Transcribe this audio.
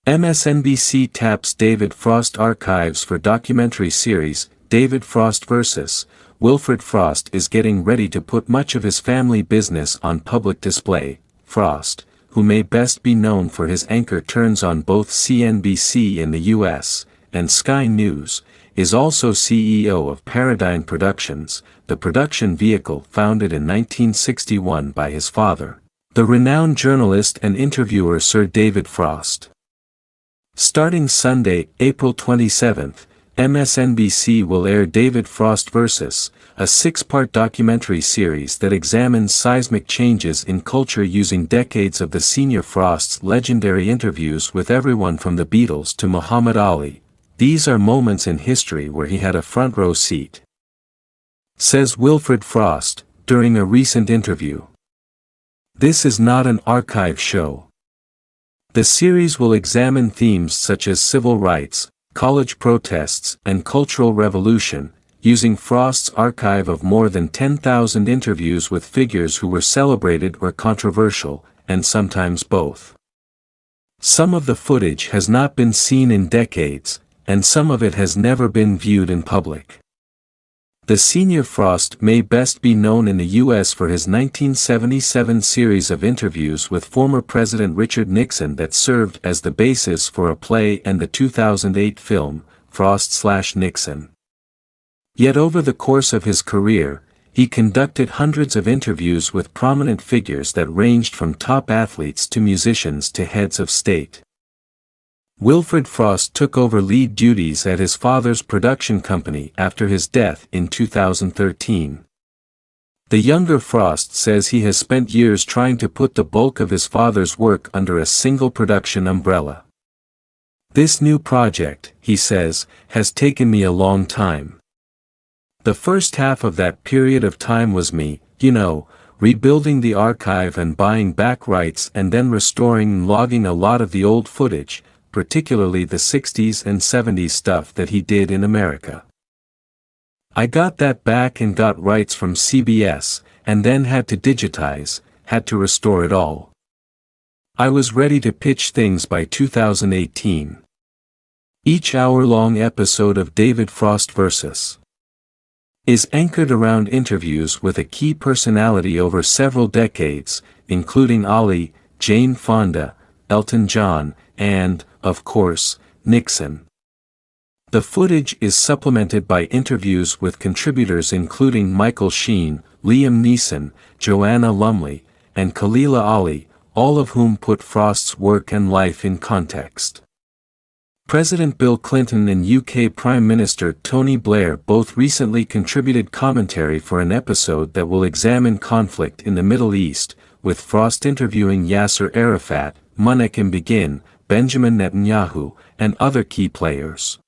MSNBC taps David Frost archives for documentary series, David Frost vs. Wilfred Frost is getting ready to put much of his family business on public display. Frost, who may best be known for his anchor turns on both CNBC in the US and Sky News, is also CEO of Paradigm Productions, the production vehicle founded in 1961 by his father, the renowned journalist and interviewer Sir David Frost. Starting Sunday, April 27, MSNBC will air David Frost vs., a 6-part documentary series that examines seismic changes in culture using decades of the senior Frost's legendary interviews with everyone from the Beatles to Muhammad Ali. These are moments in history where he had a front-row seat, says Wilfred Frost, during a recent interview. This is not an archive show. The series will examine themes such as civil rights, college protests, and cultural revolution, using Frost's archive of more than 10,000 interviews with figures who were celebrated or controversial, and sometimes both. Some of the footage has not been seen in decades, and some of it has never been viewed in public. The senior Frost may best be known in the US for his 1977 series of interviews with former President Richard Nixon that served as the basis for a play and the 2008 film, Frost/Nixon. Yet over the course of his career, he conducted hundreds of interviews with prominent figures that ranged from top athletes to musicians to heads of state. Wilfred Frost took over lead duties at his father's production company after his death in 2013. The younger Frost says he has spent years trying to put the bulk of his father's work under a single production umbrella. This new project, he says, has taken me a long time. The first half of that period of time was me, rebuilding the archive and buying back rights and then restoring and logging a lot of the old footage, particularly the 60s and 70s stuff that he did in America. I got that back and got rights from CBS, and then had to digitize, had to restore it all. I was ready to pitch things by 2018. Each hour-long episode of David Frost vs. is anchored around interviews with a key personality over several decades, including Ali, Jane Fonda, Elton John, and, of course, Nixon. The footage is supplemented by interviews with contributors including Michael Sheen, Liam Neeson, Joanna Lumley, and Khalilah Ali, all of whom put Frost's work and life in context. President Bill Clinton and UK Prime Minister Tony Blair both recently contributed commentary for an episode that will examine conflict in the Middle East, with Frost interviewing Yasser Arafat, Menachem Begin, Benjamin Netanyahu, and other key players.